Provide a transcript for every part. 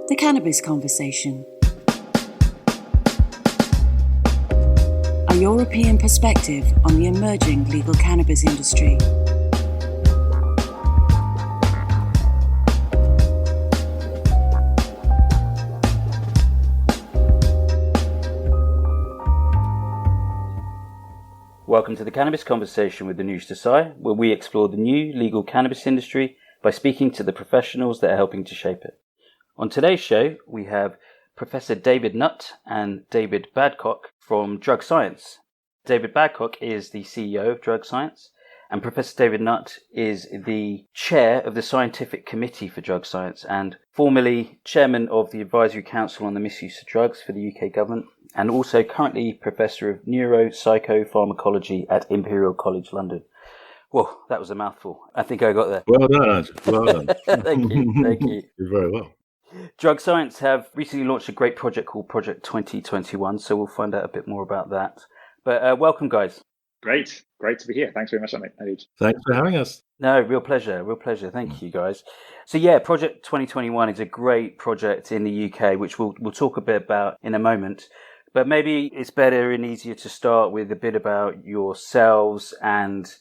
The Cannabis Conversation. A European perspective on the emerging legal cannabis industry. Welcome to the Cannabis Conversation with the News Society, where we explore the new legal cannabis industry by speaking to the professionals that are helping to shape it. On today's show, we have Professor David Nutt and David Badcock from Drug Science. David Badcock is the CEO of Drug Science, and Professor David Nutt is the chair of the Scientific Committee for Drug Science and formerly chairman of the Advisory Council on the Misuse of Drugs for the UK government, and also currently Professor of Neuropsychopharmacology at Imperial College London. Whoa, that was a mouthful. I think I got there. Well done. Well done. Thank you. You're very well. Drug Science have recently launched a great project called Project 2021, so we'll find out a bit more about that. But welcome, guys. Great to be here. Thanks very much, Andy. Thanks for having us. No, real pleasure. Thank you, guys. So yeah, Project 2021 is a great project in the UK, which we'll talk a bit about in a moment. But maybe it's better and easier to start with a bit about yourselves and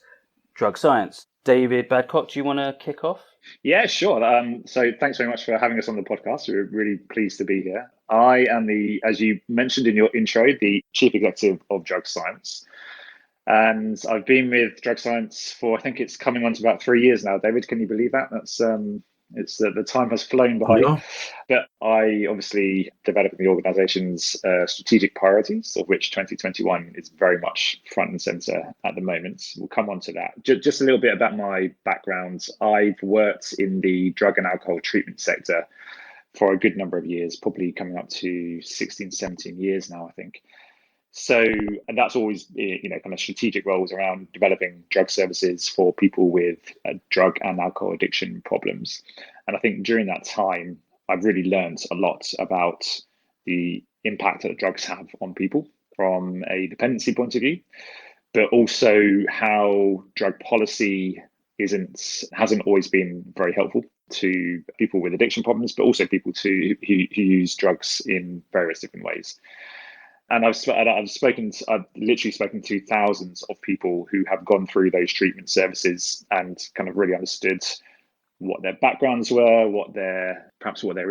Drug Science. David Badcock, do you want to kick off? Yeah, sure. So thanks very much for having us on the podcast. We're really pleased to be here. I am as you mentioned in your intro, the Chief Executive of Drug Science. And I've been with Drug Science for, I think it's coming on to about 3 years now. David, can you believe that? That's it's the time has flown by. Yeah. But I obviously developed the organization's strategic priorities, of which 2021 is very much front and center at the moment. We'll come on to that. Just a little bit about my background. I've worked in the drug and alcohol treatment sector for a good number of years, probably coming up to 16, 17 years now, I think. So, and that's always, kind of strategic roles around developing drug services for people with drug and alcohol addiction problems. And I think during that time, I've really learned a lot about the impact that drugs have on people from a dependency point of view, but also how drug policy hasn't always been very helpful to people with addiction problems, but also people who use drugs in various different ways. And I've literally spoken to thousands of people who have gone through those treatment services and kind of really understood what their backgrounds were, what their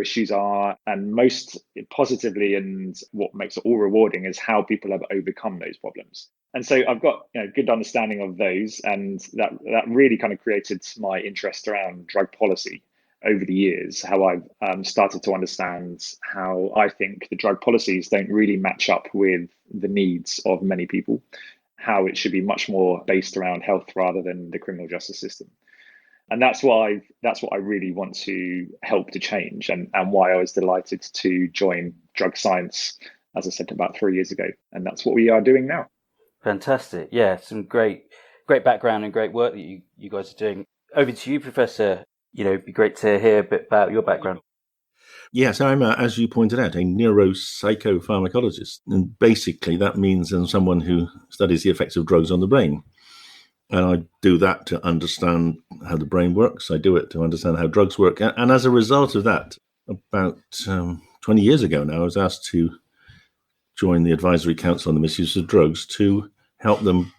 issues are, and most positively, and what makes it all rewarding is how people have overcome those problems. And so I've got good understanding of those, and that really kind of created my interest around drug policy over the years, how I've started to understand how I think the drug policies don't really match up with the needs of many people, how it should be much more based around health rather than the criminal justice system. And that's what I really want to help to change, and why I was delighted to join Drug Science, as I said, about 3 years ago. And that's what we are doing now. Fantastic. Yeah, some great background and great work that you guys are doing. Over to you, Professor. It'd be great to hear a bit about your background. Yes, I'm, as you pointed out, a neuropsychopharmacologist. And basically that means I'm someone who studies the effects of drugs on the brain. And I do that to understand how the brain works. I do it to understand how drugs work. And as a result of that, about 20 years ago now, I was asked to join the Advisory Council on the Misuse of Drugs to help them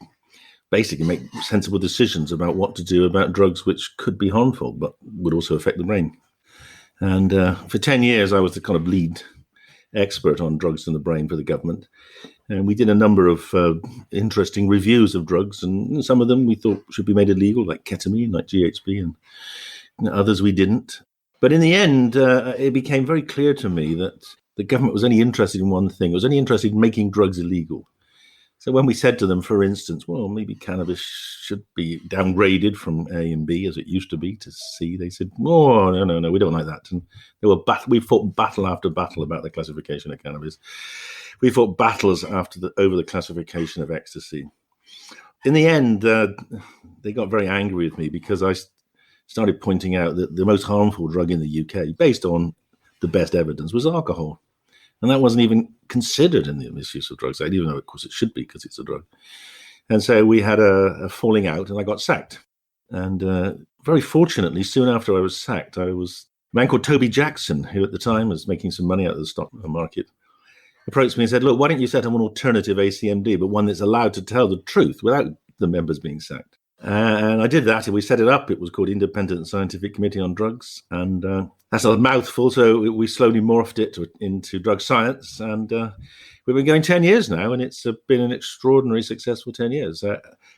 basically make sensible decisions about what to do about drugs which could be harmful but would also affect the brain. And for 10 years, I was the kind of lead expert on drugs in the brain for the government. And we did a number of interesting reviews of drugs, and some of them we thought should be made illegal, like ketamine, like GHB, and others we didn't. But in the end, it became very clear to me that the government was only interested in one thing. It was only interested in making drugs illegal. So when we said to them, for instance, well, maybe cannabis should be downgraded from A and B as it used to be to C, they said, oh, no, we don't like that. And we fought battle after battle about the classification of cannabis. We fought battles over the classification of ecstasy. In the end, they got very angry with me because I started pointing out that the most harmful drug in the UK, based on the best evidence, was alcohol. And that wasn't even considered in the Misuse of Drugs Act, even though, of course, it should be because it's a drug. And so we had a falling out and I got sacked. And very fortunately, soon after I was sacked, I was man called Toby Jackson, who at the time was making some money out of the stock market, approached me and said, look, why don't you set up an alternative ACMD, but one that's allowed to tell the truth without the members being sacked? And I did that, and we set it up. It was called Independent Scientific Committee on Drugs, and that's a mouthful, so we slowly morphed it into drug science, and we've been going 10 years now, and it's been an extraordinarily successful 10 years,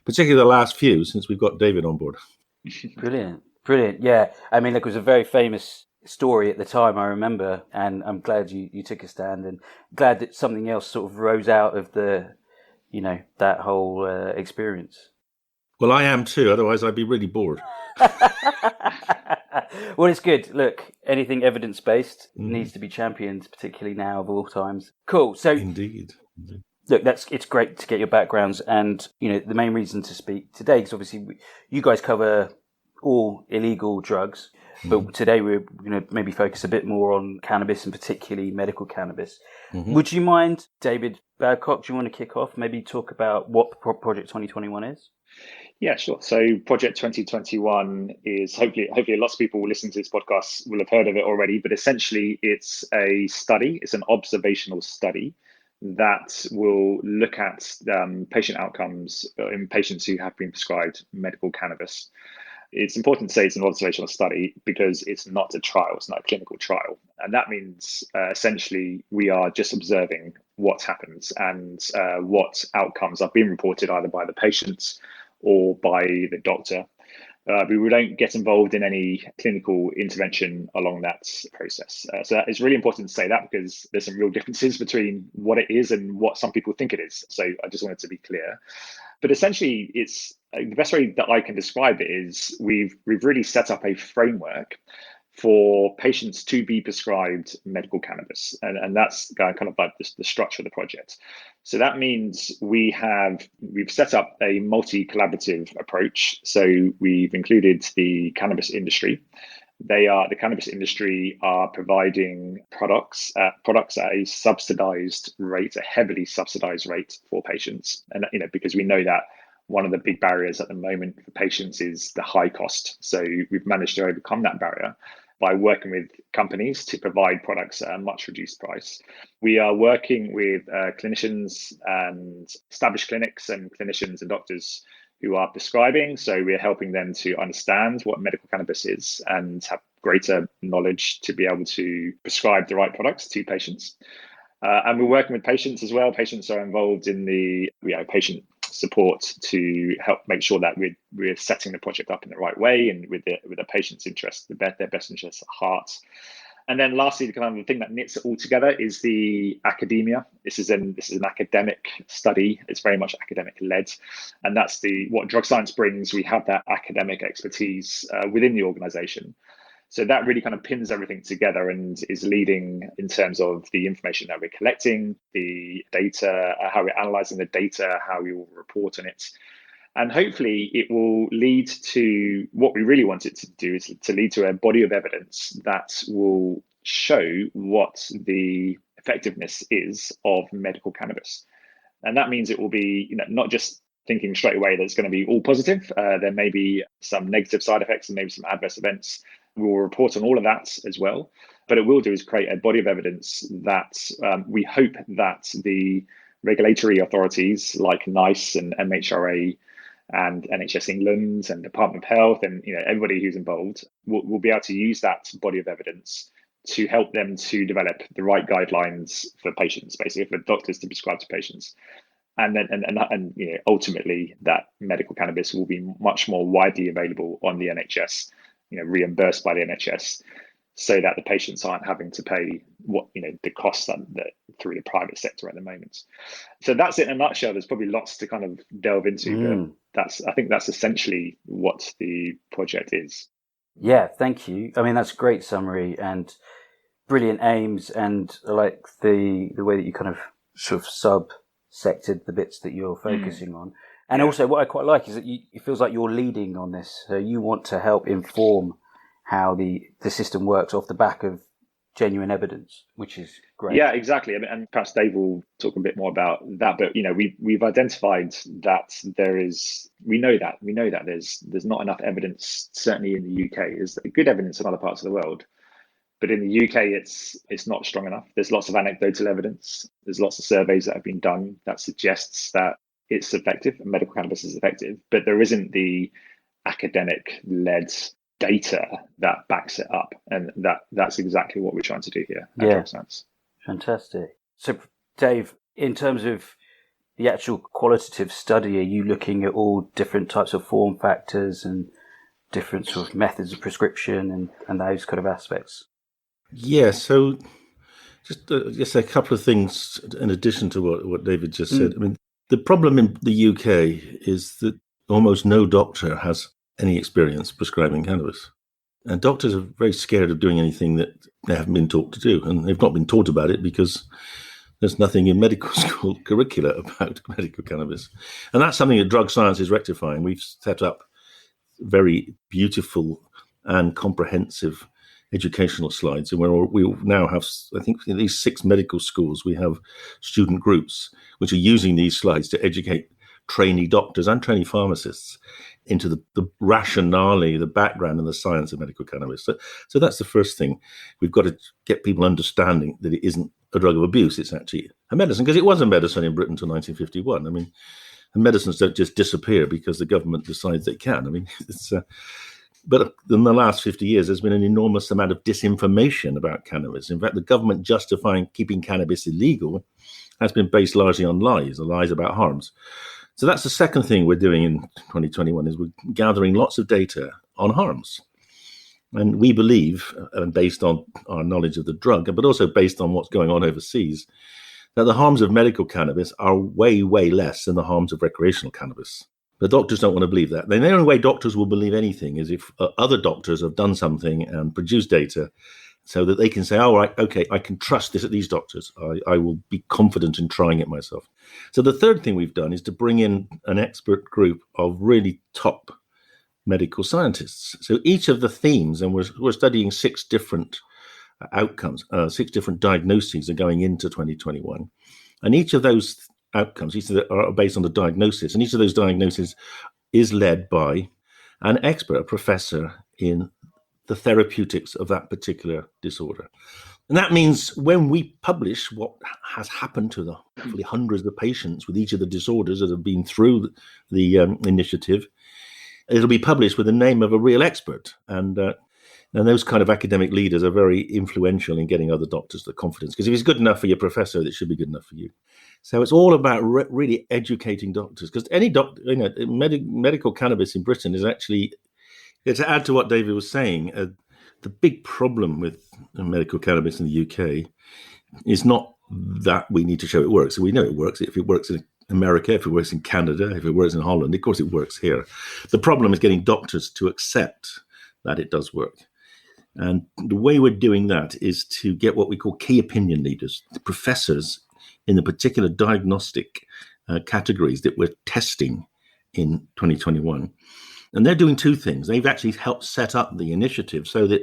particularly the last few since we've got David on board. Brilliant. Yeah, I mean, it was a very famous story at the time, I remember, and I'm glad you took a stand, and glad that something else sort of rose out of that whole experience. Well, I am too, otherwise I'd be really bored. Well, it's good. Look, anything evidence-based needs to be championed, particularly now of all times. Cool. So, Indeed. Look, it's great to get your backgrounds, and the main reason to speak today is obviously you guys cover all illegal drugs, but today we're going to maybe focus a bit more on cannabis and particularly medical cannabis. Would you mind, David Badcock, do you want to kick off? Maybe talk about what Project 2021 is? Yeah, sure. So Project 2021 is hopefully lots of people will listen to this podcast will have heard of it already, but essentially it's a study, it's an observational study that will look at patient outcomes in patients who have been prescribed medical cannabis. It's important to say it's an observational study because it's not a trial, it's not a clinical trial. And that means essentially we are just observing what happens and what outcomes are being reported either by the patients or by the doctor. We don't get involved in any clinical intervention along that process. So that is really important to say that because there's some real differences between what it is and what some people think it is. So I just wanted to be clear. But essentially, it's the best way that I can describe it is we've really set up a framework for patients to be prescribed medical cannabis. And that's kind of like the structure of the project. So that means we've set up a multi-collaborative approach. So we've included the cannabis industry. The cannabis industry are providing products at a subsidized rate, a heavily subsidized rate for patients. And, because we know that one of the big barriers at the moment for patients is the high cost. So we've managed to overcome that barrier by working with companies to provide products at a much reduced price. We are working with clinicians and established clinics and clinicians and doctors who are prescribing. So we're helping them to understand what medical cannabis is and have greater knowledge to be able to prescribe the right products to patients. And we're working with patients as well. Patients are involved in the patient support to help make sure that we're setting the project up in the right way and with the patient's interest, their best interests at heart. And then lastly, the thing that knits it all together is the academia. This is an academic study. It's very much academic led. And that's what drug science brings. We have that academic expertise within the organization. So that really kind of pins everything together and is leading in terms of the information that we're collecting, the data, how we're analyzing the data, how we will report on it. And hopefully it will lead to what we really want it to do, is to lead to a body of evidence that will show what the effectiveness is of medical cannabis. And that means it will be, not just thinking straight away that it's going to be all positive. There may be some negative side effects and maybe some adverse events. We will report on all of that as well. But it will do is create a body of evidence that we hope that the regulatory authorities like NICE and MHRA and NHS England and Department of Health and everybody who's involved will be able to use that body of evidence to help them to develop the right guidelines for patients, basically for doctors to prescribe to patients. And then ultimately that medical cannabis will be much more widely available on the NHS, reimbursed by the NHS, so that the patients aren't having to pay the costs that through the private sector at the moment. So that's it in a nutshell. There's probably lots to kind of delve into, but I think that's essentially what the project is. Yeah, thank you. I mean, that's a great summary and brilliant aims, and I like the way that you kind of sort of subsected the bits that you're focusing on. And also what I quite like is that it feels like you're leading on this. So you want to help inform how the system works off the back of genuine evidence, which is great. Yeah, exactly. I mean, and perhaps Dave will talk a bit more about that. But we've identified that we know that there's not enough evidence, certainly in the UK. There's good evidence in other parts of the world, But in the UK, it's not strong enough. There's lots of anecdotal evidence. There's lots of surveys that have been done that suggests that it's effective and medical cannabis is effective, but there isn't the academic-led data that backs it up, and that's exactly what we're trying to do here at Drug Science. Fantastic. So, Dave, in terms of the actual qualitative study, are you looking at all different types of form factors and different sort of methods of prescription and those kind of aspects? Yeah, so just a couple of things in addition to what David just said. I mean, the problem in the UK is that almost no doctor has any experience prescribing cannabis. And doctors are very scared of doing anything that they haven't been taught to do. And they've not been taught about it because there's nothing in medical school curricula about medical cannabis. And that's something that Drug Science is rectifying. We've set up very beautiful and comprehensive educational slides. And we now have, I think, in these 6 medical schools, we have student groups which are using these slides to educate trainee doctors and trainee pharmacists into the rationale, the background and the science of medical cannabis. So that's the first thing. We've got to get people understanding that it isn't a drug of abuse, it's actually a medicine, because it was a medicine in Britain until 1951. I mean, and medicines don't just disappear because the government decides they can. I mean, but in the last 50 years, there's been an enormous amount of disinformation about cannabis. In fact, the government justifying keeping cannabis illegal has been based largely on lies about harms. So that's the second thing we're doing in 2021 is we're gathering lots of data on harms. And we believe, based on our knowledge of the drug, but also based on what's going on overseas, that the harms of medical cannabis are way, way less than the harms of recreational cannabis. The doctors don't want to believe that. The only way doctors will believe anything is if other doctors have done something and produced data so that they can say, all right, okay, I can trust these doctors. I will be confident in trying it myself. So the third thing we've done is to bring in an expert group of really top medical scientists. So each of the themes, and we're studying 6 different outcomes, 6 different diagnoses are going into 2021. And each of those outcomes, are based on the diagnosis, and each of those diagnoses is led by an expert, a professor in the therapeutics of that particular disorder. And that means when we publish what has happened to the hopefully hundreds of patients with each of the disorders that have been through the initiative, it'll be published with the name of a real expert. And those kind of academic leaders are very influential in getting other doctors the confidence. Because if it's good enough for your professor, it should be good enough for you. So it's all about really educating doctors. Because any doctor, medical cannabis in Britain is actually, to add to what David was saying, the big problem with medical cannabis in the UK is not that we need to show it works. We know it works. If it works in America, if it works in Canada, if it works in Holland, of course it works here. The problem is getting doctors to accept that it does work. And the way we're doing that is to get what we call key opinion leaders, the professors in the particular diagnostic categories that we're testing in 2021. And they're doing 2 things. They've actually helped set up the initiative so that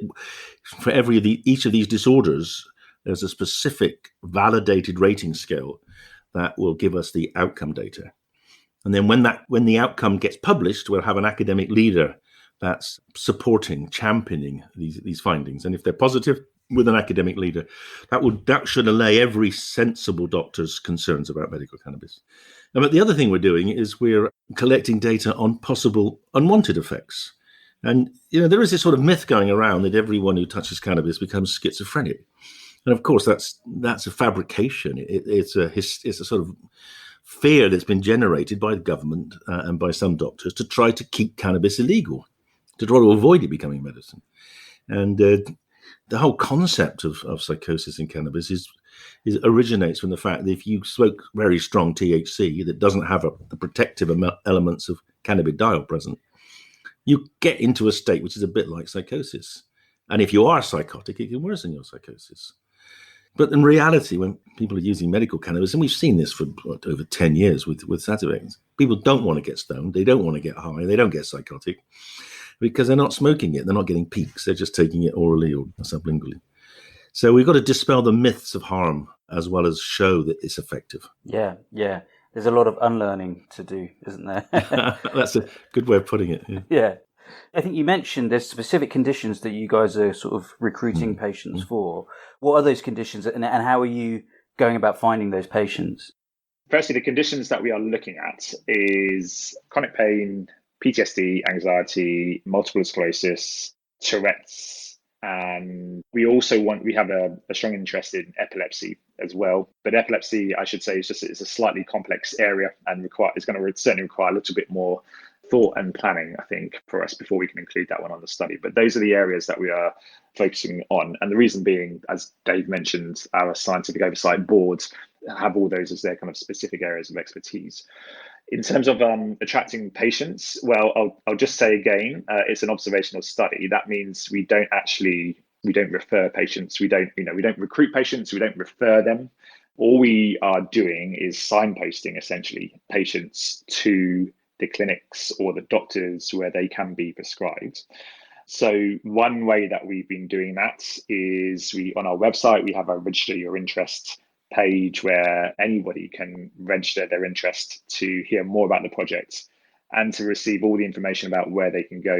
for each of these disorders, there's a specific validated rating scale that will give us the outcome data. And then when the outcome gets published, we'll have an academic leader that's supporting, championing these findings. And if they're positive, with an academic leader, that should allay every sensible doctor's concerns about medical cannabis. But the other thing we're doing is we're collecting data on possible unwanted effects. And there is this sort of myth going around that everyone who touches cannabis becomes schizophrenic. And of course, that's a fabrication. It's a sort of fear that's been generated by the government and by some doctors to try to keep cannabis illegal, to try to avoid it becoming medicine. And the whole concept of psychosis in cannabis originates from the fact that if you smoke very strong THC that doesn't have the protective elements of cannabidiol present, you get into a state which is a bit like psychosis. And if you are psychotic, it can worsen your psychosis. But in reality, when people are using medical cannabis, and we've seen this for over 10 years with Sativex, people don't want to get stoned, they don't want to get high, they don't get psychotic, because they're not smoking it, they're not getting peaks, they're just taking it orally or sublingually. So we've got to dispel the myths of harm as well as show that it's effective. Yeah. There's a lot of unlearning to do, isn't there? That's a good way of putting it. Yeah. I think you mentioned there's specific conditions that you guys are sort of recruiting patients for. What are those conditions, and how are you going about finding those patients? Firstly, the conditions that we are looking at is chronic pain, PTSD, anxiety, multiple sclerosis, Tourette's, and we have a strong interest in epilepsy as well. But epilepsy, I should say, is a slightly complex area and is going to certainly require a little bit more thought and planning, I think, for us before we can include that one on the study. But those are the areas that we are focusing on. And the reason being, as Dave mentioned, our scientific oversight boards have all those as their kind of specific areas of expertise. In terms of attracting patients, well, I'll just say again, it's an observational study. That means we don't refer patients. We don't recruit patients. We don't refer them. All we are doing is signposting essentially patients to the clinics or the doctors where they can be prescribed. So one way that we've been doing that is on our website, we have a register your interest page where anybody can register their interest to hear more about the project and to receive all the information about where they can go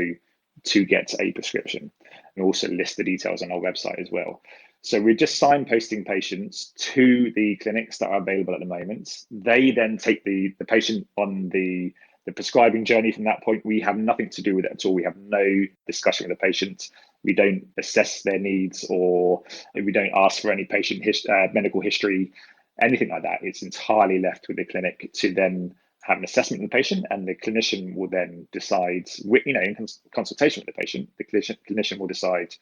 to get a prescription, and also list the details on our website as well. So we're just signposting patients to the clinics that are available at the moment. They then take the patient on the prescribing journey from that point. We have nothing to do with it at all. We have no discussion with the patient. We don't assess their needs, or we don't ask for any patient medical history, anything like that. It's entirely left with the clinic to then have an assessment of the patient, and the clinician will then decide, in consultation with the patient, the clinician will decide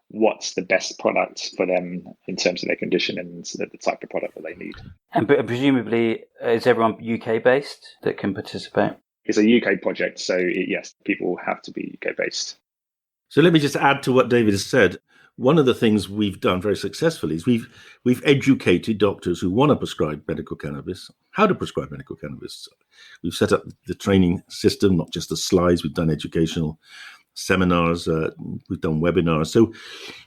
what's the best product for them in terms of their condition and the type of product that they need. And presumably, is everyone UK based that can participate? It's a UK project, so yes, people have to be UK based. So let me just add to what David has said. One of the things we've done very successfully is we've educated doctors who want to prescribe medical cannabis how to prescribe medical cannabis. We've set up the training system, not just the slides. We've done educational seminars. We've done webinars. So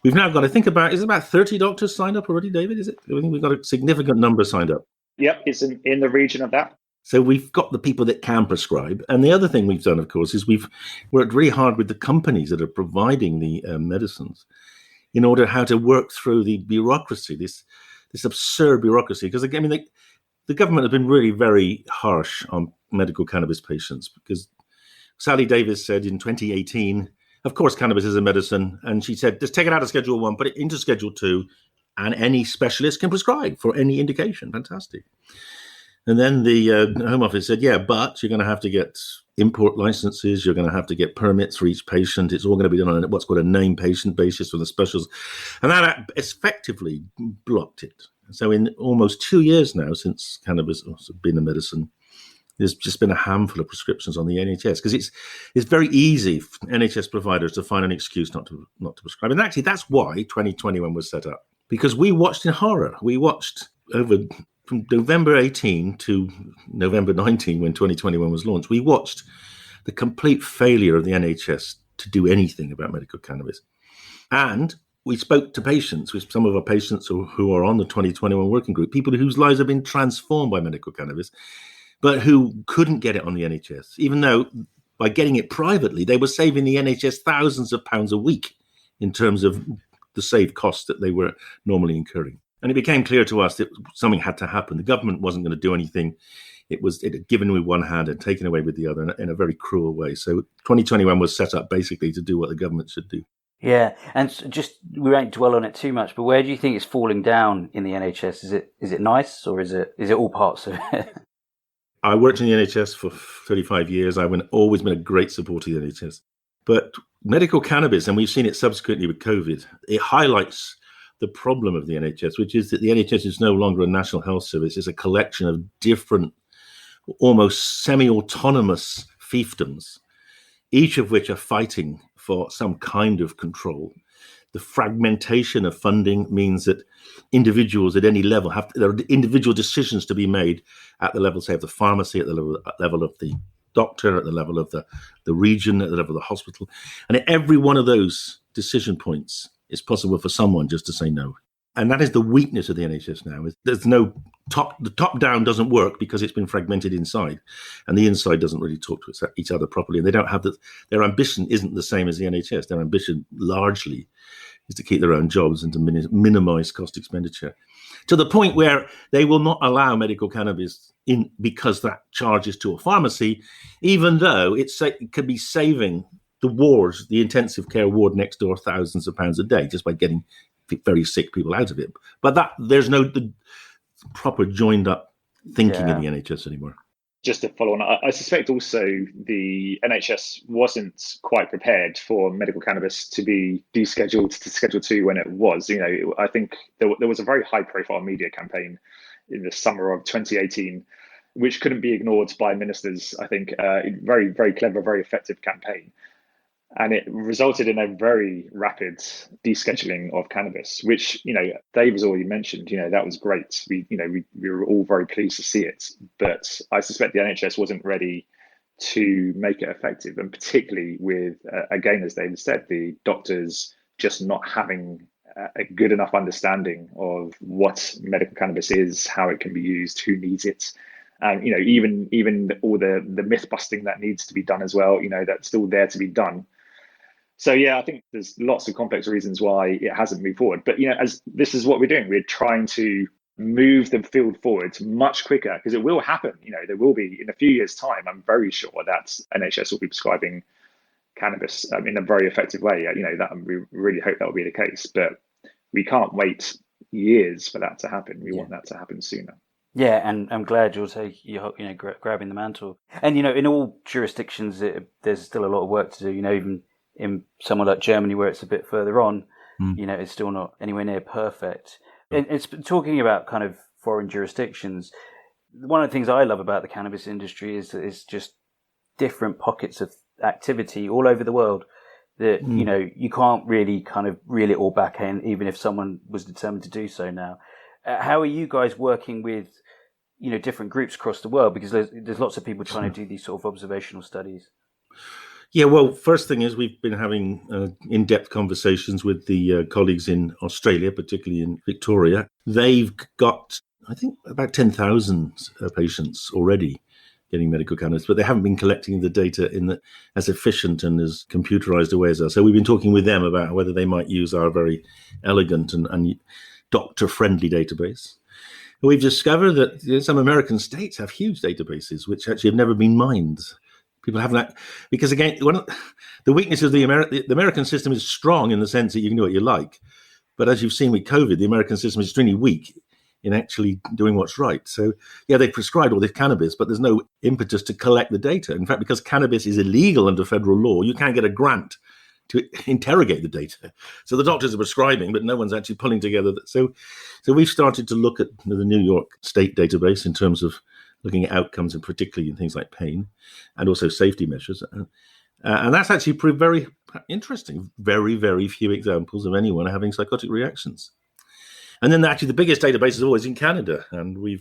we've now got, it's about 30 doctors signed up already, David, is it? I think we've got a significant number signed up. Yep, it's in the region of that. So we've got the people that can prescribe. And the other thing we've done, of course, is we've worked really hard with the companies that are providing the medicines in order how to work through the bureaucracy, this absurd bureaucracy. Because, again, the government has been really very harsh on medical cannabis patients, because Sally Davis said in 2018, of course, cannabis is a medicine. And she said, just take it out of Schedule 1, put it into Schedule 2, and any specialist can prescribe for any indication. Fantastic. And then the Home Office said, yeah, but you're going to have to get import licenses. You're going to have to get permits for each patient. It's all going to be done on what's called a named patient basis for the specials. And that effectively blocked it. So in almost 2 years now, since cannabis has been a medicine, there's just been a handful of prescriptions on the NHS, because it's very easy for NHS providers to find an excuse not to prescribe. And actually, that's why 2021 was set up, because we watched in horror. We watched from November 18 to November 19, when 2021 was launched, we watched the complete failure of the NHS to do anything about medical cannabis. And we spoke to patients, with some of our patients who are on the 2021 working group, people whose lives have been transformed by medical cannabis, but who couldn't get it on the NHS, even though by getting it privately, they were saving the NHS thousands of pounds a week in terms of the saved costs that they were normally incurring. And it became clear to us that something had to happen. The government wasn't going to do anything. It had given with one hand and taken away with the other in a very cruel way. So 2021 was set up basically to do what the government should do. Yeah, and we won't dwell on it too much, but where do you think it's falling down in the NHS? Is it nice, or is it all parts of it? I worked in the NHS for 35 years. I've always been a great supporter of the NHS. But medical cannabis, and we've seen it subsequently with COVID, it highlights the problem of the NHS, which is that the NHS is no longer a national health service. It's a collection of different, almost semi-autonomous fiefdoms, each of which are fighting for some kind of control. The fragmentation of funding means that individuals at any level there are individual decisions to be made at the level, say, of the pharmacy, at the level of the doctor, at the level of the region, at the level of the hospital. And at every one of those decision points, it's possible for someone just to say no. And that is the weakness of the NHS now. There's no the top down doesn't work because it's been fragmented inside, and the inside doesn't really talk to each other properly. And they don't have their ambition isn't the same as the NHS. Their ambition largely is to keep their own jobs and to minimize cost expenditure, to the point where they will not allow medical cannabis in because that charges to a pharmacy, even though it could be saving the wards, the intensive care ward next door, thousands of pounds a day just by getting very sick people out of it. But there's no the proper joined up thinking in the NHS anymore. Just to follow on, I suspect also the NHS wasn't quite prepared for medical cannabis to be descheduled to Schedule 2 when it was. I think there was a very high profile media campaign in the summer of 2018, which couldn't be ignored by ministers. I think very, very clever, very effective campaign. And it resulted in a very rapid descheduling of cannabis, which, Dave has already mentioned, that was great. We were all very pleased to see it. But I suspect the NHS wasn't ready to make it effective. And particularly with, again, as David said, the doctors just not having a good enough understanding of what medical cannabis is, how it can be used, who needs it. And, even all the myth busting that needs to be done as well, that's still there to be done. So, I think there's lots of complex reasons why it hasn't moved forward. But, as this is what we're doing, we're trying to move the field forward much quicker, because it will happen. There will be, in a few years' time, I'm very sure that NHS will be prescribing cannabis in a very effective way. That we really hope that will be the case. But we can't wait years for that to happen. We want that to happen sooner. Yeah, and I'm glad you're grabbing the mantle. And in all jurisdictions, there's still a lot of work to do. Even in somewhere like Germany, where it's a bit further on, it's still not anywhere near perfect. And it's talking about kind of foreign jurisdictions. One of the things I love about the cannabis industry is that it's just different pockets of activity all over the world that, you can't really kind of reel it all back in, even if someone was determined to do so now. How are you guys working with, different groups across the world? Because there's lots of people trying to do these sort of observational studies. Yeah, well, first thing is we've been having in-depth conversations with the colleagues in Australia, particularly in Victoria. They've got, I think, about 10,000 patients already getting medical cannabis, but they haven't been collecting the data in as efficient and as computerized a way as us. So we've been talking with them about whether they might use our very elegant and doctor-friendly database. We've discovered that some American states have huge databases which actually have never been mined. People haven't, because again, the weakness of the American system is strong in the sense that you can do what you like. But as you've seen with COVID, the American system is extremely weak in actually doing what's right. So, they prescribed all this cannabis, but there's no impetus to collect the data. In fact, because cannabis is illegal under federal law, you can't get a grant to interrogate the data. So the doctors are prescribing, but no one's actually pulling together. So we've started to look at the New York state database in terms of looking at outcomes, and particularly in things like pain and also safety measures. And that's actually proved very interesting. Very, very few examples of anyone having psychotic reactions. And then actually the biggest database is always in Canada. And we're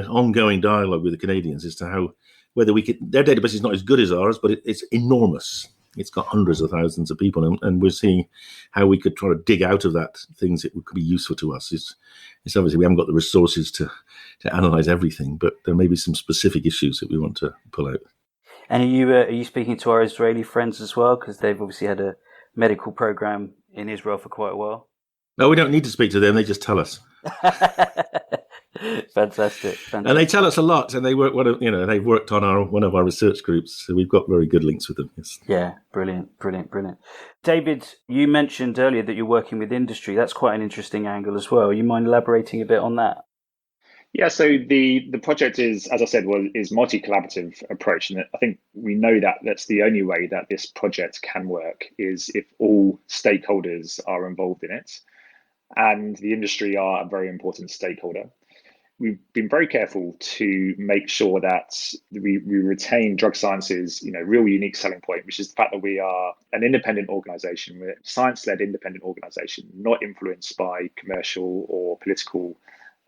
ongoing dialogue with the Canadians as to whether we could, their database is not as good as ours, but it's enormous. It's got hundreds of thousands of people, and we're seeing how we could try to dig out of that things that could be useful to us. It's obviously we haven't got the resources to analyze everything, but there may be some specific issues that we want to pull out. And are you speaking to our Israeli friends as well? Because they've obviously had a medical program in Israel for quite a while. No, we don't need to speak to them. They just tell us. Fantastic. And they tell us a lot, and they've worked on one of our research groups, so we've got very good links with them. Yes. Yeah, brilliant. David, you mentioned earlier that you're working with industry. That's quite an interesting angle as well. You mind elaborating a bit on that? Yeah, so the project is, as I said, is multi-collaborative approach, and I think we know that that's the only way that this project can work is if all stakeholders are involved in it, and the industry are a very important stakeholder. We've been very careful to make sure that we retain Drug Science's real unique selling point, which is the fact that we are an independent organization, we're a science-led independent organization, not influenced by commercial or political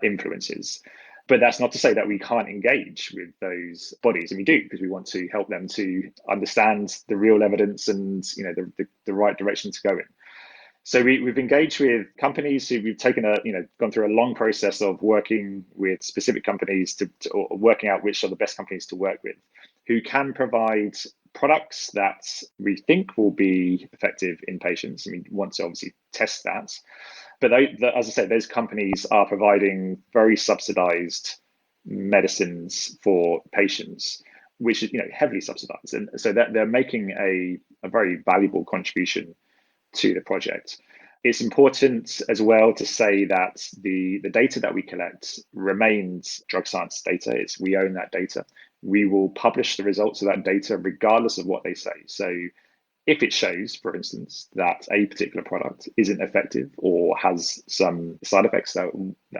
influences. But that's not to say that we can't engage with those bodies, and we do, because we want to help them to understand the real evidence and the right direction to go in. So we've engaged with companies who we've taken gone through a long process of working with specific companies or working out which are the best companies to work with, who can provide products that we think will be effective in patients. We want to obviously test that. But as I said, those companies are providing very subsidized medicines for patients, which is heavily subsidized. And so that they're making a very valuable contribution to the project. It's important as well to say that the data that we collect remains drug science data. We own that data. We will publish the results of that data regardless of what they say. So if it shows, for instance, that a particular product isn't effective or has some side effects that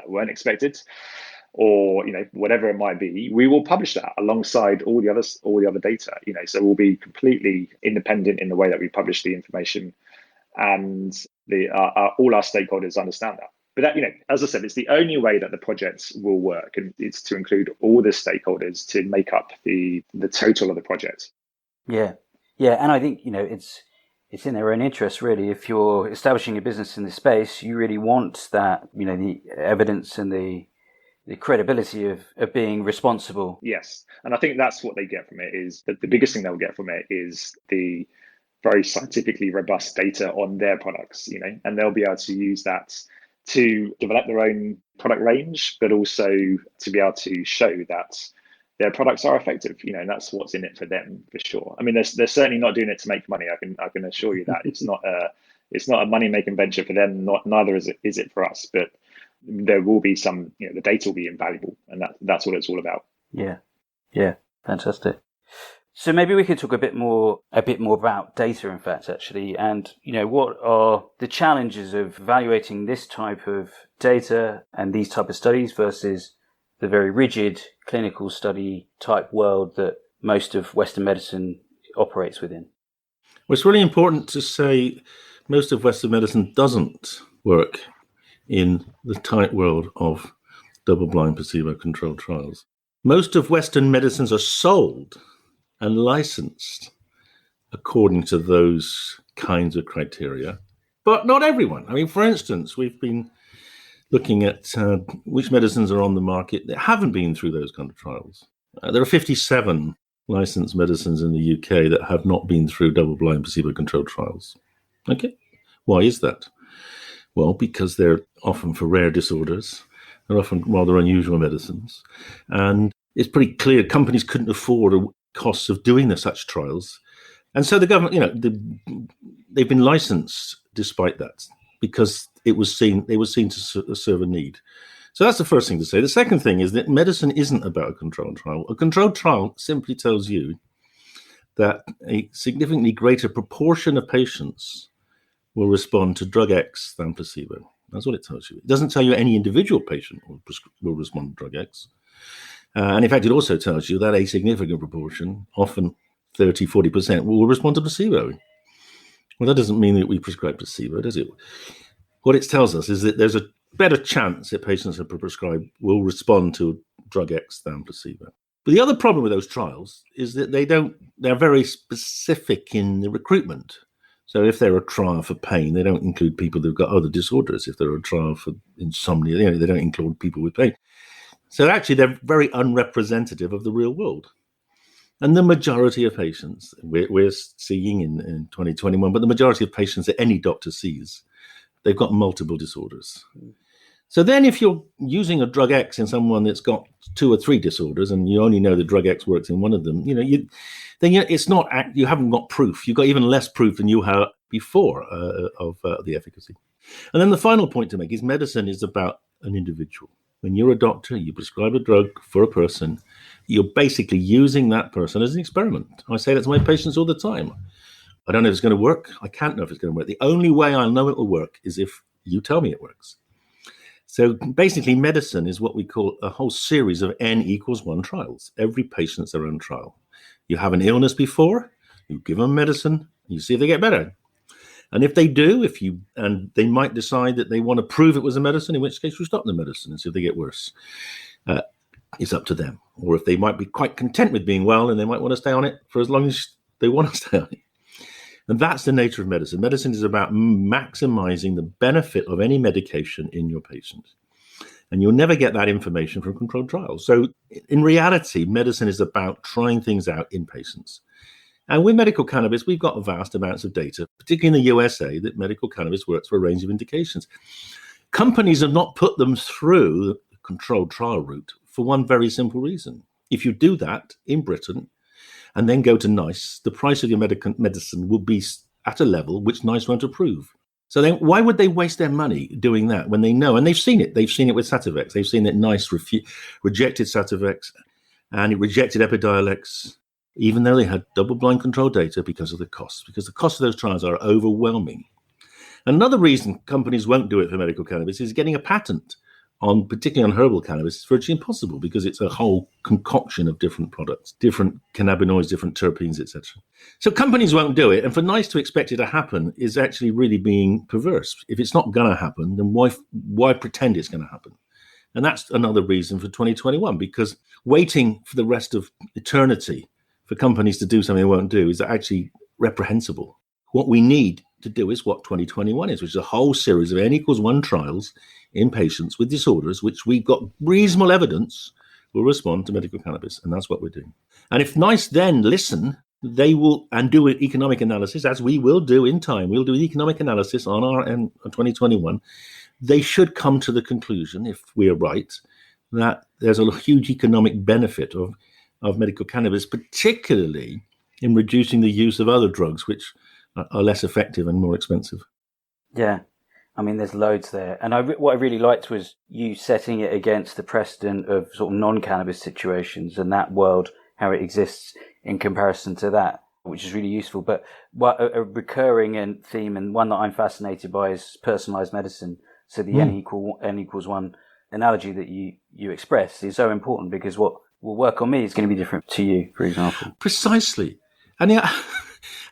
weren't expected, or whatever it might be, we will publish that alongside all the other data. So we'll be completely independent in the way that we publish the information, and all our stakeholders understand that. But that, as I said, it's the only way that the project will work, and it's to include all the stakeholders to make up the total of the project. Yeah, and I think it's in their own interest, really. If you're establishing a business in this space, you really want that the evidence and the credibility of being responsible. Yes, and I think that's what they get from it. Is that the biggest thing they'll get from it is the very scientifically robust data on their products, and they'll be able to use that to develop their own product range, but also to be able to show that their products are effective, and that's what's in it for them, for sure. I mean, they're certainly not doing it to make money. I can assure you that it's not a money making venture for them. Neither is it for us. But there will be some, the data will be invaluable, and that's what it's all about. Yeah, fantastic. So maybe we could talk a bit more about data, in fact, actually, and what are the challenges of evaluating this type of data and these type of studies versus the very rigid clinical study type world that most of Western medicine operates within? Well, it's really important to say most of Western medicine doesn't work in the tight world of double-blind placebo-controlled trials. Most of Western medicines are sold and licensed according to those kinds of criteria, but not everyone. I mean, for instance, we've been looking at which medicines are on the market that haven't been through those kind of trials. There are 57 licensed medicines in the UK that have not been through double-blind placebo-controlled trials. Okay, why is that? Well, because they're often for rare disorders. They're often rather unusual medicines. And it's pretty clear companies couldn't afford the costs of doing such trials. And so the government, they've been licensed despite that, because they were seen to serve a need. So that's the first thing to say. The second thing is that medicine isn't about a controlled trial. A controlled trial simply tells you that a significantly greater proportion of patients will respond to drug X than placebo. That's what it tells you. It doesn't tell you any individual patient will respond to drug X. And in fact, it also tells you that a significant proportion, often 30, 40%, will respond to placebo. Well, that doesn't mean that we prescribe placebo, does it? What it tells us is that there's a better chance that patients who are prescribed will respond to drug X than placebo. But the other problem with those trials is that they're very specific in the recruitment. So if they're a trial for pain, they don't include people who've got other disorders. If they're a trial for insomnia, they don't include people with pain. So actually, they're very unrepresentative of the real world. And the majority of patients, we're seeing in 2021, but the majority of patients that any doctor sees, they've got multiple disorders. So then if you're using a drug X in someone that's got 2 or 3 disorders, and you only know that drug X works in one of them, it's not, you haven't got proof. You've got even less proof than you had before of the efficacy. And then the final point to make is medicine is about an individual. When you're a doctor, you prescribe a drug for a person, you're basically using that person as an experiment. I say that to my patients all the time. I don't know if it's going to work. I can't know if it's going to work. The only way I'll know it will work is if you tell me it works. So basically, medicine is what we call a whole series of N=1 trials. Every patient's their own trial. You have an illness before, you give them medicine, you see if they get better. And if they do, and they might decide that they want to prove it was a medicine, in which case we stop the medicine and see if they get worse. It's up to them. Or if they might be quite content with being well and they might want to stay on it for as long as they want to stay on it. And that's the nature of medicine. Medicine is about maximizing the benefit of any medication in your patient. And you'll never get that information from controlled trials. So in reality, medicine is about trying things out in patients. And with medical cannabis, we've got vast amounts of data, particularly in the USA, that medical cannabis works for a range of indications. Companies have not put them through the controlled trial route for one very simple reason. If you do that in Britain and then go to NICE, the price of your medicine will be at a level which NICE won't approve. So then why would they waste their money doing that when they know? And they've seen it. They've seen it with Sativex. They've seen that NICE rejected Sativex and it rejected Epidiolex, even though they had double-blind control data because of the costs, because the costs of those trials are overwhelming. Another reason companies won't do it for medical cannabis is getting a patent on, particularly on herbal cannabis, is virtually impossible because it's a whole concoction of different products, different cannabinoids, different terpenes, etc. So companies won't do it. And for NICE to expect it to happen is actually really being perverse. If it's not going to happen, then why pretend it's going to happen? And that's another reason for 2021, because waiting for the rest of eternity for companies to do something they won't do is actually reprehensible. What we need to do is what 2021 is, which is a whole series of N=1 trials in patients with disorders, which we've got reasonable evidence will respond to medical cannabis. And that's what we're doing. And if NICE then listen, they will, and do an economic analysis, as we will do in time. We'll do an economic analysis on our 2021. They should come to the conclusion, if we're right, that there's a huge economic benefit of medical cannabis, particularly in reducing the use of other drugs, which are less effective and more expensive. Yeah. I mean, there's loads there. And what I really liked was you setting it against the precedent of sort of non-cannabis situations and that world, how it exists in comparison to that, which is really useful. But what a recurring theme, and one that I'm fascinated by, is personalised medicine. So the N=1 analogy that you express is so important, because what will work on me is going to be different to you, for example. Precisely. And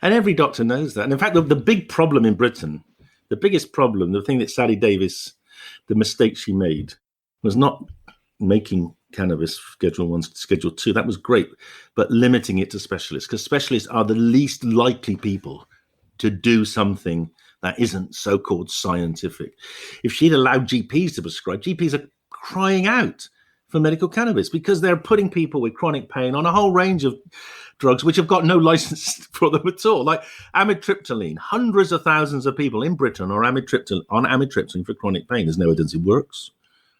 and every doctor knows that. And in fact, the big problem in Britain, the biggest problem, the thing that Sally Davis, the mistake she made, was not making cannabis Schedule 1, Schedule 2. That was great, but limiting it to specialists, because specialists are the least likely people to do something that isn't so-called scientific. If she'd allowed GPs to prescribe, GPs are crying out for medical cannabis because they're putting people with chronic pain on a whole range of drugs which have got no license for them at all, like amitriptyline. Hundreds of thousands of people in Britain are on amitriptyline for chronic pain. There's no evidence it works.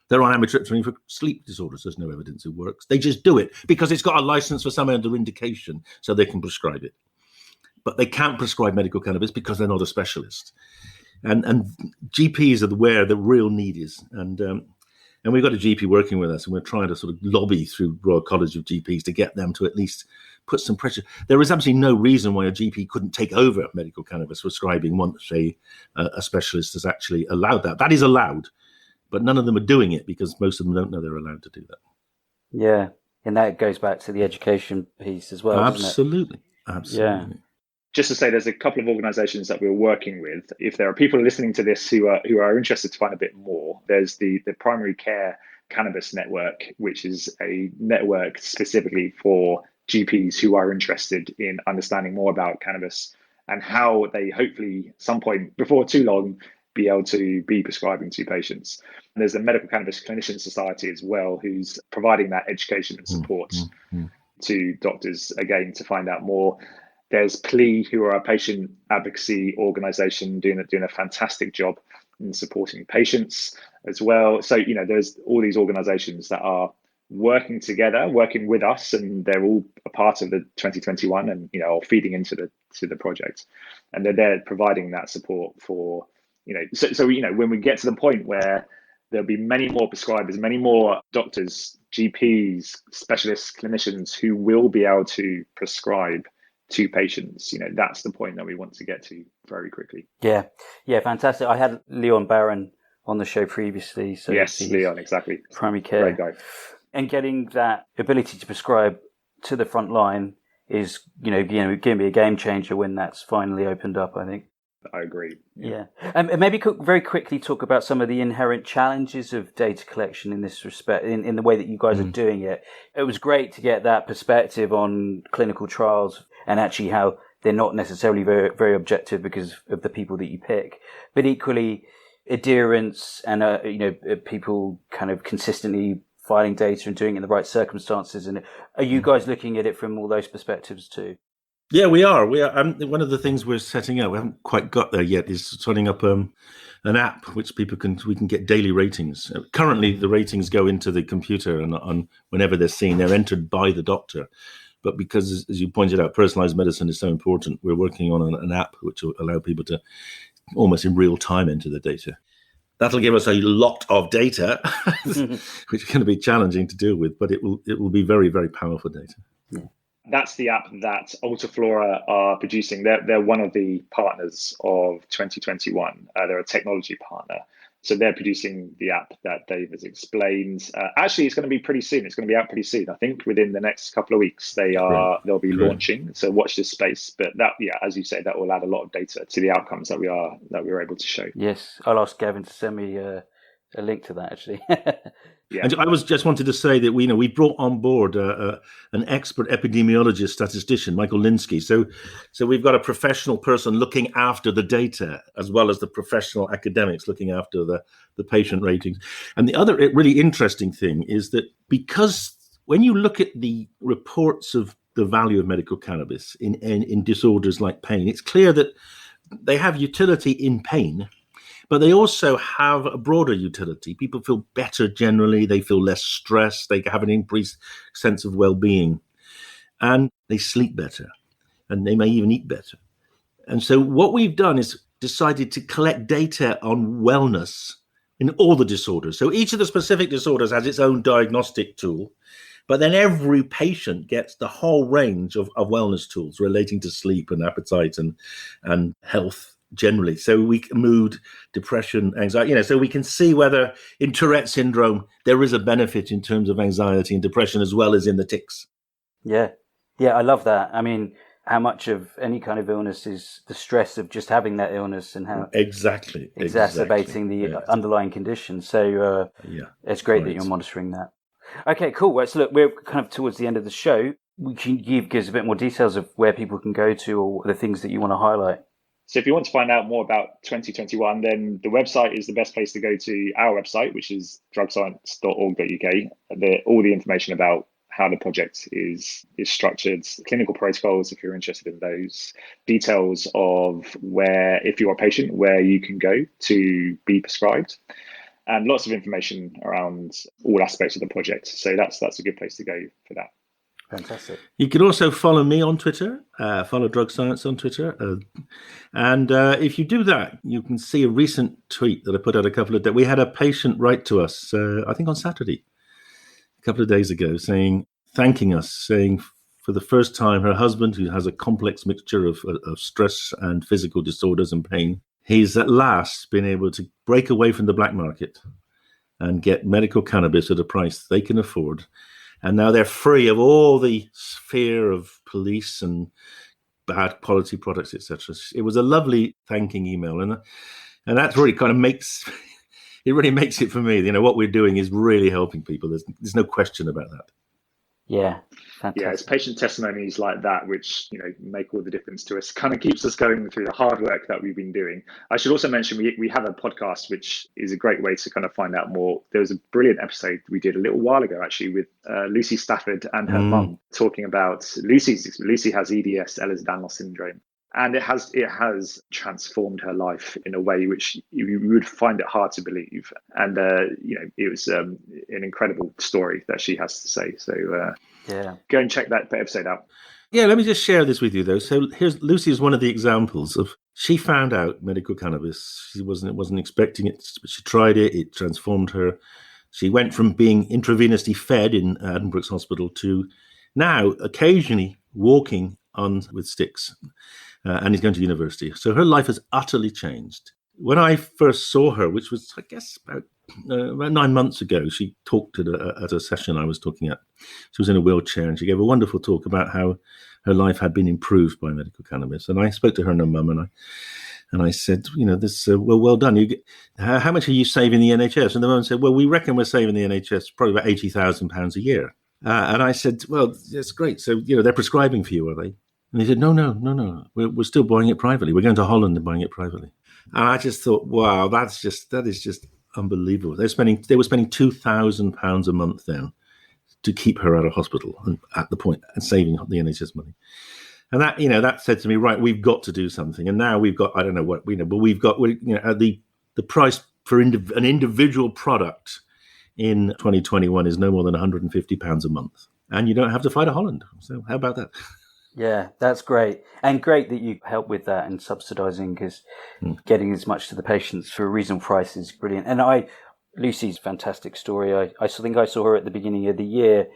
They're on amitriptyline for sleep disorders. There's no evidence it works. They just do it because it's got a license for some other indication, so they can prescribe it. But they can't prescribe medical cannabis because they're not a specialist. And GPs are where the real need is. And we've got a GP working with us, and we're trying to sort of lobby through Royal College of GPs to get them to at least put some pressure. There is absolutely no reason why a GP couldn't take over medical cannabis prescribing once a specialist has actually allowed that. That is allowed, but none of them are doing it because most of them don't know they're allowed to do that. Yeah, and that goes back to the education piece as well. Absolutely. Yeah. Just to say, there's a couple of organizations that we're working with. If there are people listening to this who are interested to find a bit more, there's the Primary Care Cannabis Network, which is a network specifically for GPs who are interested in understanding more about cannabis and how they hopefully some point before too long be able to be prescribing to patients. And there's a Medical Cannabis Clinician Society as well, who's providing that education and support to doctors, again, to find out more. There's PLE, who are a patient advocacy organisation doing a fantastic job in supporting patients as well. So, there's all these organisations that are working together, working with us, and they're all a part of the 2021 and, feeding into the project. And they're there providing that support for, so when we get to the point where there'll be many more prescribers, many more doctors, GPs, specialists, clinicians who will be able to prescribe to patients, that's the point that we want to get to very quickly. Yeah, fantastic. I had Leon Barron on the show previously. So yes, Leon, exactly. Primary care. Great guy. And getting that ability to prescribe to the front line is, going to be a game changer when that's finally opened up, I think. I agree. Yeah. And maybe very quickly talk about some of the inherent challenges of data collection in this respect, in the way that you guys are doing it. It was great to get that perspective on clinical trials and actually how they're not necessarily very, very objective because of the people that you pick. But equally, adherence and, people kind of consistently filing data and doing it in the right circumstances. And are you guys looking at it from all those perspectives too? Yeah, we are. One of the things we're setting up, we haven't quite got there yet, is setting up an app which we can get daily ratings. Currently, the ratings go into the computer, and on whenever they're seen, they're entered by the doctor. But because, as you pointed out, personalised medicine is so important, we're working on an app which will allow people to almost in real time enter the data. That'll give us a lot of data, which is going to be challenging to deal with, but it will be very, very powerful data. Yeah. That's the app that Ultraflora are producing. They're one of the partners of 2021. They're a technology partner. So they're producing the app that Dave has explained. Actually, it's going to be pretty soon. It's going to be out pretty soon. I think within the next couple of weeks they'll be launching. So watch this space. But that, as you say, that will add a lot of data to the outcomes that we're able to show. Yes, I'll ask Gavin to send me a link to that actually. Yeah. And I just wanted to say that we brought on board an expert epidemiologist statistician, Michael Linsky. So we've got a professional person looking after the data as well as the professional academics looking after the patient ratings. And the other really interesting thing is that because when you look at the reports of the value of medical cannabis in disorders like pain, it's clear that they have utility in pain, but they also have a broader utility. People feel better generally. They feel less stressed. They have an increased sense of well-being. And they sleep better. And they may even eat better. And so what we've done is decided to collect data on wellness in all the disorders. So each of the specific disorders has its own diagnostic tool. But then every patient gets the whole range of wellness tools relating to sleep and appetite and health generally. So mood, depression, anxiety, so we can see whether in Tourette syndrome there is a benefit in terms of anxiety and depression as well as in the tics. Yeah, I love that. I mean, how much of any kind of illness is the stress of just having that illness and how exacerbating the underlying condition. So it's great that you're monitoring that. Okay, cool. Well, so look, we're kind of towards the end of the show. We can give us a bit more details of where people can go to or the things that you want to highlight. So if you want to find out more about 2021, then the website is the best place to go to. Our website, which is drugscience.org.uk. All the information about how the project is structured, clinical protocols, if you're interested in those, details of where, if you're a patient, where you can go to be prescribed, and lots of information around all aspects of the project. So that's a good place to go for that. Fantastic. You can also follow me on Twitter, follow Drug Science on Twitter. And if you do that, you can see a recent tweet that I put out a couple of days. We had a patient write to us, I think on Saturday, a couple of days ago, thanking us, saying for the first time her husband, who has a complex mixture of stress and physical disorders and pain, he's at last been able to break away from the black market and get medical cannabis at a price they can afford. And now they're free of all the fear of police and bad quality products, etc. It was a lovely thanking email, and that really kind of makes it for me. What we're doing is really helping people. There's no question about that. Yeah, fantastic. Yeah, it's patient testimonies like that which make all the difference to us. Kind of keeps us going through the hard work that we've been doing. I should also mention we have a podcast which is a great way to kind of find out more. There was a brilliant episode we did a little while ago actually with Lucy Stafford and her mum talking about Lucy has EDS, Ehlers-Danlos syndrome. And it has transformed her life in a way which you would find it hard to believe. And, it was an incredible story that she has to say. So go and check that episode out. Yeah, let me just share this with you, though. So Lucy is one of the examples of, she found out medical cannabis. She wasn't expecting it, but she tried it. It transformed her. She went from being intravenously fed in Addenbrooke's Hospital to now occasionally walking on with sticks. And is going to university. So her life has utterly changed. When I first saw her, which was, I guess, about 9 months ago, she talked at a session I was talking at. She was in a wheelchair and she gave a wonderful talk about how her life had been improved by medical cannabis. And I spoke to her and her mum and I said, well done. How much are you saving the NHS? And the mum said, well, we reckon we're saving the NHS probably about £80,000 a year. And I said, well, that's great. So, they're prescribing for you, are they? And they said, no. We're still buying it privately. We're going to Holland and buying it privately. And I just thought, wow, that is just unbelievable. They were spending £2,000 a month then to keep her out of hospital and at the point and saving the NHS money. And that said to me, right, we've got to do something. And now we've got, I don't know what, but we've got, the price for an individual product in 2021 is no more than £150 a month. And you don't have to fly to Holland. So how about that? Yeah, that's great. And great that you help with that and subsidising, because getting as much to the patients for a reasonable price is brilliant. And Lucy's fantastic story. I think I saw her at the beginning of the year,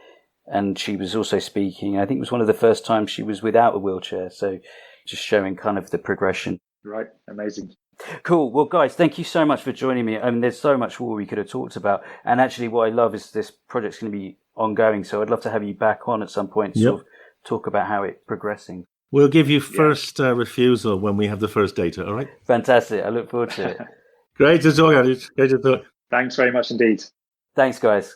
and she was also speaking. I think it was one of the first times she was without a wheelchair. So just showing kind of the progression. Right. Amazing. Cool. Well, guys, thank you so much for joining me. I mean, there's so much more we could have talked about. And actually what I love is this project's going to be ongoing. So I'd love to have you back on at some point to sort of talk about how it's progressing. We'll give you first refusal when we have the first data, all right? Fantastic. I look forward to it. Great to talk, Andy. Great to talk. Thanks very much indeed. Thanks, guys.